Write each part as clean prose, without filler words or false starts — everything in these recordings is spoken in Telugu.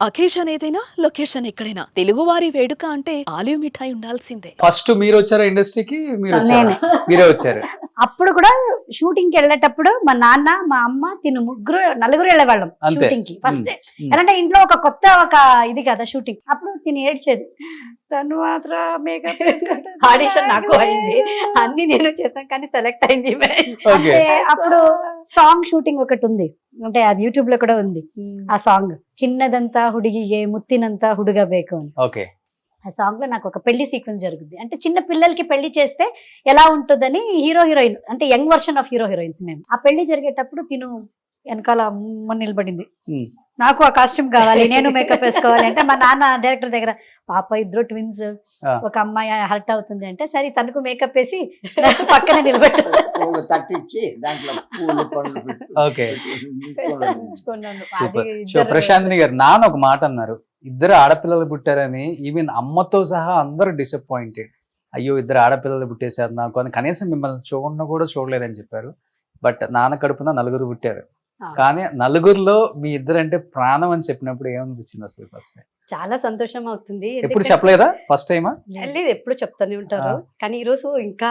అకేషన్ ఏదైనా లొకేషన్ ఎక్కడైనా తెలుగువారి వేడుక అంటే ఆలివ్ మిఠాయి ఉండాల్సిందే. ఫస్ట్ మీరు వచ్చారా ఇండస్ట్రీకి? మీరు వచ్చారా? నేనే. మీరే వచ్చారు. అప్పుడు కూడా షూటింగ్ కి వెళ్ళేటప్పుడు మా నాన్న మా అమ్మ తిను నలుగురు వెళ్ళేవాళ్ళం అంతే. షూటింగ్ కి ఫస్ట్. ఉమ్. అంటే ఇంట్లో ఒక ఇది కదా షూటింగ్. అప్పుడు తిని ఏడ్చేది, తను మాత్రం మేకప్ ఆడిషన్ నాకు అయింది, అన్ని నేను చేశాను కానీ సెలెక్ట్ అయింది ఈమె. ఓకే. అంటే అప్పుడు సాంగ్ షూటింగ్ ఒకటి ఉంది, అంటే అది యూట్యూబ్ లో కూడా ఉంది. ఆ సాంగ్ చిన్నదంతా హుడిగియే ముత్తినంతా హుడుగా బేకు అని. ఓకే. ఆ సాంగ్ లో నాకు ఒక పెళ్లి సీక్వెన్స్ జరుగుద్ది. అంటే చిన్న పిల్లలకి పెళ్లి చేస్తే ఎలా ఉంటుందని హీరో హీరోయిన్, అంటే young version of hero heroines మేము. ఆ పెళ్లి జరిగేటప్పుడు తిను వెనకాల నిలబడింది, ఉమ్. నాకు ఆ కాస్ట్యూమ్ కావాలి, నేను మేకప్ వేసుకోవాలి అంటే మా నాన్న డైరెక్టర్ దగ్గర, పాప ఇద్దరు ట్విన్స్, ఆ. ఒక అమ్మాయి హర్ట్ అవుతుంది అంటే సరే తనకు మేకప్ వేసి పక్కన నిలబెట్టు. తట్టించి దాంట్లో పూలు పండ్లు పెట్టి ఓకే. తీసుకున్నాను. సూపర్. అది సో ఇద్దరు- ప్రశాంతిని గారు నాన్న ఒక మాట అన్నారు, ఇద్దరు ఆడపిల్లలు పుట్టారని. ఈవెన్ అమ్మతో సహా అందరూ డిసప్పాయింటెడ్, అయ్యో ఇద్దరు ఆడపిల్లలు పుట్టేశారు నాకు అని. కనీసం మిమ్మల్ని కూడా చూడలేదని చెప్పారు. బట్ నాన్న కడుపున నలుగురు పుట్టారు. ఆ. కానీ నలుగురిలో మీ ఇద్దరు అంటే ప్రాణం అని చెప్పినప్పుడు ఏమనిపించింది అసలు ఫస్ట్? చాలా సంతోషం అవుతుంది. ఎప్పుడు ఎందుకంటే- చెప్పలేదా? ఫస్ట్ టైమా? లేదు, ఎప్పుడు చెప్తానే ఉంటారు. ఆ. కానీ ఈరోజు ఇంకా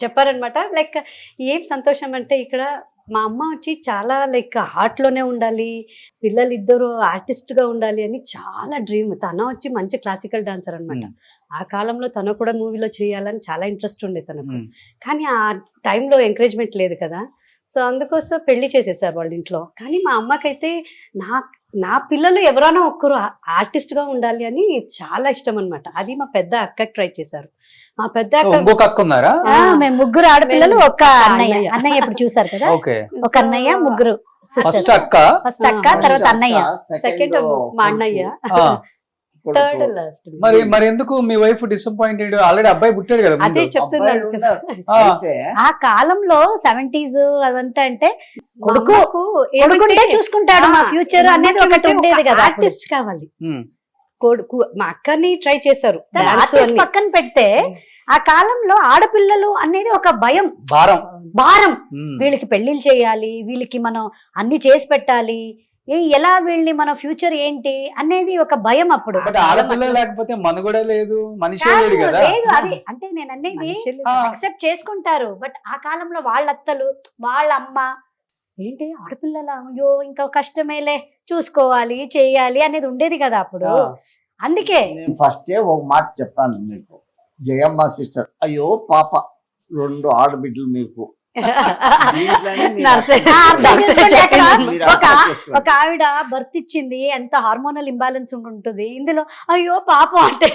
చెప్పారనమాట. లైక్ ఏం సంతోషం అంటే ఇక్కడ మా అమ్మ వచ్చి చాలా లైక్ హార్ట్ లోనే ఉండాలి, పిల్లలు ఇద్దరు ఆర్టిస్ట్ గా ఉండాలి అని చాలా డ్రీమ్. తన వచ్చి మంచి క్లాసికల్ డాన్సర్ అనమాట. ఆ కాలంలో తను కూడా మూవీలో చేయాలని చాలా ఇంట్రెస్ట్ ఉండే తనకు. కానీ ఆ టైంలో ఎంకరేజ్మెంట్ లేదు కదా, సో అందుకోసం పెళ్లి చేసేసారు వాళ్ళ ఇంట్లో. కానీ మా అమ్మకైతే నా పిల్లలు ఎవరైనా ఒక్కరు ఆర్టిస్ట్ గా ఉండాలి అని చాలా ఇష్టం అన్నమాట. అది మా పెద్ద అక్కకి ట్రై చేశారు. మా పెద్ద అక్క, ఇంకొక అక్క ఉన్నారా? మేము ముగ్గురు ఆడపిల్లలు, మేము- ఒక అన్నయ్య. అన్నయ్య ఇప్పుడు చూసారు కదా, ఓకే. ఒక అన్నయ్య, ముగ్గురు ఫస్ట్ అక్క. ఫస్ట్ అక్క, తర్వాత అన్నయ్య, సెకండ్ మా అన్నయ్య, ఆ. Third last. మరి ఎందుకు మీ వైఫ్ డిసప్పాయింటెడ్? ఆల్రెడీ అబ్బాయి పుట్టాడు కదా అదే ముందు. చెప్తున్నాను. ఆ. ఆ కాలంలో 70s అదంతా అంటే కొడుకు కొడుకుంటే కొడుకుంటే చూసుకుంటాడు మా ఫ్యూచర్ అనేది ఒకటి ఉండేది కదా. ఆర్టిస్ట్ కావాలి. ఉమ్. కొడుకు మా అక్కని ట్రై చేశారు. dance ఆర్టిస్ట్ అన్ని. పక్కన పెడితే ఆ కాలంలో ఆడపిల్లలు అనేది ఒక భయం, భారం. భారం. ఉమ్. వీళ్ళకి పెళ్లిళ్ళు చేయాలి, వీళ్ళకి మనం అన్ని చేసి పెట్టాలి, ఎలా వీళ్ళని మన ఫ్యూచర్ ఏంటి అనేది ఒక భయం అప్పుడు. బట్ ఆడపిల్ల లేకపోతే మనుగడ లేదు, మనిషి లేడు కాదు, కదా. లేదు, అది అంటే నేను అనేది మనుషులు ఆ. అక్సెప్ట్ చేసుకుంటారు. బట్ ఆ కాలంలో వాళ్ళ అత్తలు, వాళ్ళ అమ్మ ఏంటి ఆడపిల్లల, అయ్యో ఇంకా కష్టమేలే, చూసుకోవాలి చేయాలి అనేది ఉండేది కదా అప్పుడు. ఆ. అందుకే నేను ఫస్టే ఒక మాట చెప్పాను మీకు, జయమ్మ సిస్టర్, అయ్యో పాప 2 ఆడబిడ్డలు మీకు, దీంట్లోనే మీరు నర్సరీ. అర్థం ఆ, అర్థం చేసుకోండి. అక్కడ మీరు ఒక అర్థం చేసుకోండి. ఒక ఆవిడ బర్త్ ఇచ్చింది, ఎంత హార్మోనల్ ఇంబ్యాలెన్స్ ఉంటుంది ఇందులో, అయ్యో పాపం అంటే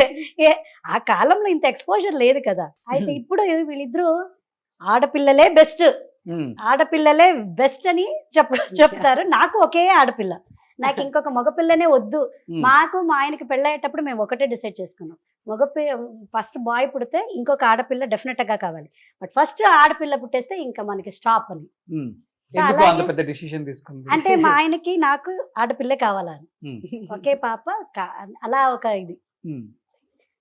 ఆ కాలంలో ఇంత ఎక్స్పోజర్ లేదు కదా. అయితే ఇప్పుడు వీళ్ళిద్దరూ ఆడపిల్లలే బెస్ట్, ఉమ్. ఆడపిల్లలే బెస్ట్ అని చెప్తారు. నాకు ఒకే ఆడపిల్ల, నాకు ఇంకొక మగపిల్లనే వద్దు. ఉమ్. మాకు మా ఆయనకి పెళ్ళయ్యేటప్పుడు మేము ఒకటే డిసైడ్ చేసుకున్నాం, ఫస్ట్ బాయ్ పుడితే ఇంకొక ఆడపిల్ల డెఫినెట్ గా కావాలి, బట్ ఫస్ట్ ఆడపిల్ల పుట్టేస్తే ఇంకా మనకి స్టాప్ అని. ఉమ్. సో ఎందుకు అంత అలాగే- పెద్ద డిసిషన్ తీసుకుంది? అంటే మా ఆయనకి నాకు ఆడపిల్లే కావాలని, ఉమ్. ఒకే పాప అలా ఒక ఇది, ఉమ్.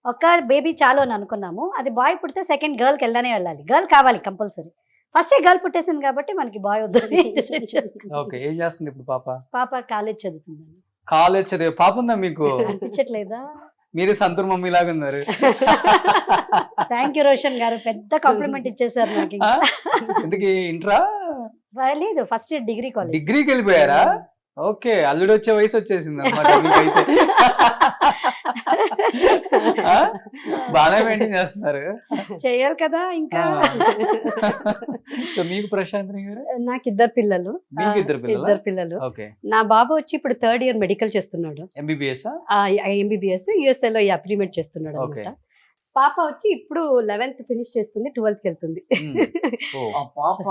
ఒక బేబీ చాలు అని అనుకున్నాము. అది బాయ్ పుడితే సెకండ్ గర్ల్కి వెళ్ళాలి, గర్ల్ కావాలి కంపల్సరీ. ఫస్ట్ గర్ల్ పుట్టేసింది కాబట్టి మనకి బాయ్ వద్దని డిసైడ్ చేసుకున్నాం. ఓకే. ఏం చేస్తుంది ఇప్పుడు పాప? పాప కాలేజ్ చదువుతుందండి. కాలేజ్ చదివే పాప ఉందా మీకు? అనిపించట్లేదా? మీరే సంతూర్ మమ్మీ లాగా ఉన్నారు. థ్యాంక్ యూ రోషన్ గారు, పెద్ద కాంప్లిమెంట్ ఇచ్చేసారు నాకు. ఆ? ఇంకా ఎందుకు ఇంట్రా? లేదు, ఫస్ట్ డిగ్రీ కాలేజ్. డిగ్రీకి వెళ్ళిపోయారా? ఓకే. అల్లుడు వచ్చే వయసు వచ్చేసింది అన్నమాట మీకైతే. ఆ? బాగానే మెయింటైన్ చేస్తున్నారు. చేయాలి కదా ఇంకా. సో మీకు ప్రశాంతిని గారు? నాకు ఇద్దరు పిల్లలు. మీకు ఇద్దరు పిల్లలా? ఇద్దరు పిల్లలు. ఓకే. నా బాబు వచ్చి ఇప్పుడు 3rd year మెడికల్ చేస్తున్నాడు. ఎంబీబీఎస్? ఎంబీబీఎస్ USA లో ప్రీమెడ్ చేస్తున్నాడు ఓకే. అనమాట. పాప వచ్చి ఇప్పుడు 11th ఫినిష్ చేస్తుంది, 12th కి వెళ్తుంది. ఆ పాప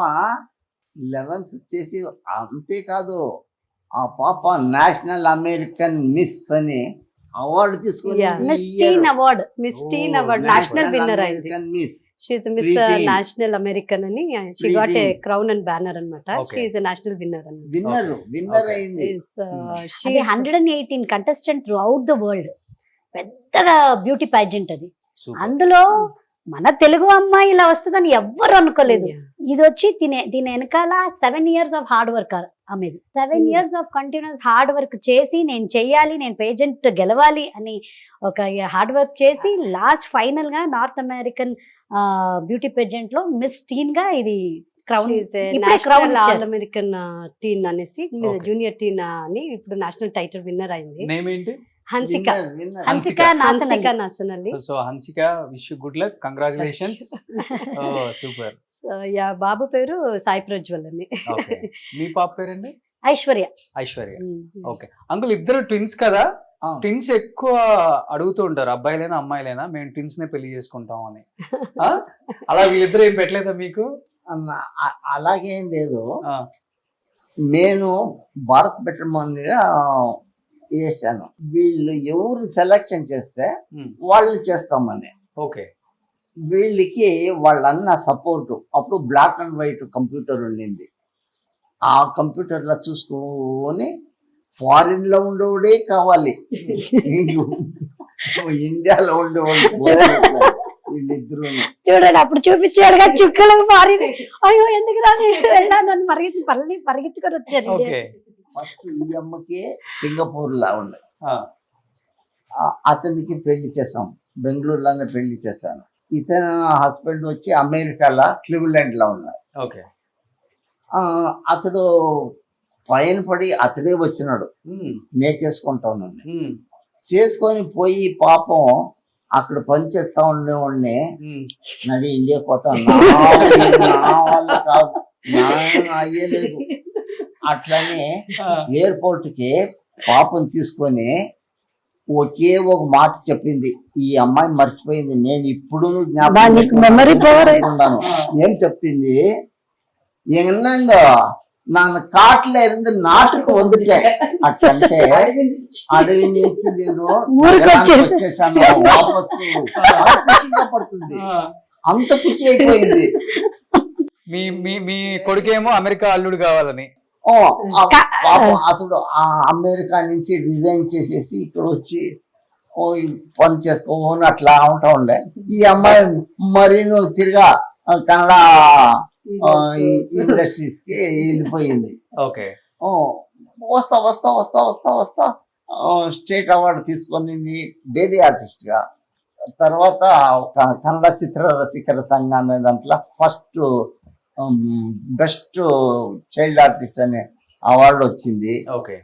11th చేసి అంతేకాదు, ఆ పాప నేషనల్ అమెరికన్ మిస్ అని అవార్డు తీసుకుని Yeah. Miss teen award. Miss teen award national winner అయింది. Miss she miss Preteen. National American అని, she got a Preteen. Crown and banner అనమాట. Okay. షీఈ్ నేషనల్ విన్నర్ అన్నమాట. Winner Okay. అయింది. అది 118 contestant throughout the world, పెద్దగా బ్యూటీ పాజెంట్ అది. సూపర్. అందులో మన తెలుగు అమ్మాయి ఇలా వస్తుందని ఎవ్వరు అనుకోలేదు. Yeah. ఇది వచ్చి దీని వెనకాల 7 years ఆఫ్ హార్డ్ వర్క్ ఆమెది. 7 years of continuous hard work చేసి నేను చెయ్యాలి, నేను పేజెంట్ గెలవాలి అని ఒక హార్డ్ వర్క్ చేసి లాస్ట్ ఫైనల్ గా నార్త్ అమెరికన్ బ్యూటీ పేజెంట్ లో మిస్ టీన్ గా ఇది క్రౌన్ ఆల్ అమెరికన్ టీన్ అనేసి Okay. జూనియర్ టీన్ అని ఇప్పుడు నేషనల్ టైటిల్ విన్నర్ అయింది. నేమ్ ఏంటి? Hansika Hansika Hansika Nasanalli. Nasanalli. So Hansika, wish you good luck, congratulations. Super. Yeah బాబు పేరు సాయి ప్రజ్వల్ అని. ఓకే. మీ పాప పేరండి? ఐశ్వర్య. ఐశ్వర్య. ఓకే. అంకుల్ ఇద్దరు ట్విన్స్ కదా, ఆ. ట్విన్స్ ఎక్కువ అడుగుతూ ఉంటారు, అబ్బాయిలైనా అమ్మాయిలైనా మేము ట్విన్స్ నే పెళ్లి చేసుకుంటాం అని. ఆ? అలా వీళ్ళిద్దరు ఏం పెట్టలేదా మీకు? అలాగేం లేదు. ఆ, నేను భారత్ పెట్టమని వేసాను. వీళ్ళు ఎవరు సెలెక్షన్ చేస్తే ఉమ్, వాళ్ళు చేస్తామని. ఓకే. వీళ్ళకి వాళ్ళన్న సపోర్ట్. అప్పుడు బ్లాక్ అండ్ వైట్ కంప్యూటర్ ఉండింది. ఆ కంప్యూటర్లో చూసుకొని ఫారిన్ లో ఉండేవాడే కావాలి, ఇండియాలో ఉండేవాడు వీళ్ళిద్దరు. చూడండి అప్పుడు చూపించాడుగా చుక్కలకు మారి, అయ్యో ఎందుకు రాని వెళ్ళాను పరిగెత్తుకొని వచ్చాను. ఓకే. ఫస్ట్ ఈ అమ్మకి సింగపూర్ లా ఉండే, ఆ, అతనికి పెళ్లి చేసాం, బెంగళూరులోనే పెళ్లి చేశాను. ఇతను హస్బెండ్ వచ్చి అమెరికాలో క్లివ్లాండ్ లో ఉన్నారు. ఓకే. అతడు పైన పడి అతడే వచ్చినాడు, ఉమ్, నే చేసుకుంటాను. ఉమ్, చేసుకొని పోయి పాపం అక్కడ పని చేస్తా ఉండేవాడిని, ఉమ్. నడి ఇండియా పోతాను, నా వల్ల కాదు, నా అయ్యలేదు. అట్లనే ఆ, ఎయిర్పోర్ట్ కి పాపం తీసుకొని ఒకే ఒక మాట చెప్పింది, ఈ అమ్మాయి మర్చిపోయింది, నేను ఇప్పుడు మెమరీ పవర్ ఉన్నాను. ఏం చెప్తుంది, என்னங்க நான் காட்டுல இருந்து நாட்டுக்கு வந்துட்டேன் అట్లంటే అడవి నుంచి నేను వచ్చేసాను వాపసు పడుతుంది. ఆ. అంత పిచ్చి అయిపోయింది. మీ మీ మీ కొడుకేమో అమెరికా అల్లుడు కావాలని. ఓ పాపం అతడు ఆ అమెరికా నుంచి రిజైన్ చేసేసి ఇక్కడ వచ్చి ఓ ఈ పని చేసుకోని అట్లా ఉంటా ఉండే. ఈ అమ్మాయి మరి నువ్వు తిరిగా కన్నడ ఇండస్ట్రీస్ కి వెళ్ళిపోయింది. ఓకే. ఓ వస్తా వస్తా వస్తా వస్తా వస్తా స్టేట్ అవార్డు తీసుకునింది బేబీ ఆర్టిస్ట్ గా. తర్వాత కన్నడ చిత్ర రసికర సంఘం అనే దాంట్లో ఫస్ట్ బెస్ట్ చైల్డ్ ఆర్టిస్ట్ అనే అవార్డు వచ్చింది. ఓకే.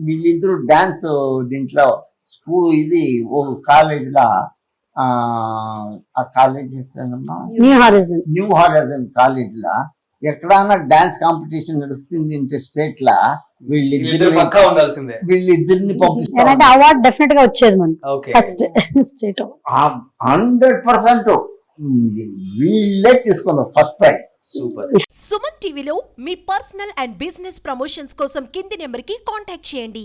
వీళ్ళిద్దరు డాన్స్ దీంట్లో స్కూల్ ఇది ఓ కాలేజ్లో, ఆ కాలేజ్ న్యూ హారిజన్ కాలేజ్ లా ఎక్కడైనా డాన్స్ కాంపిటీషన్ నడుస్తుంది అంటే స్టేట్ లా వీళ్ళిద్దరు పక్కా ఉండాల్సిందే. వీళ్ళిద్దరిని పంపిస్తారు. అవార్డు డెఫినెట్ గా వచ్చేది మనకి ఓకే. First state. 100% వీళ్ళే తీసుకున్నారు ఫస్ట్ ప్రైజ్. సూపర్. సుమన్ టీవీలో మీ పర్సనల్ అండ్ బిజినెస్ ప్రమోషన్స్ కోసం కింది నెంబర్కి కాంటాక్ట్ చేయండి.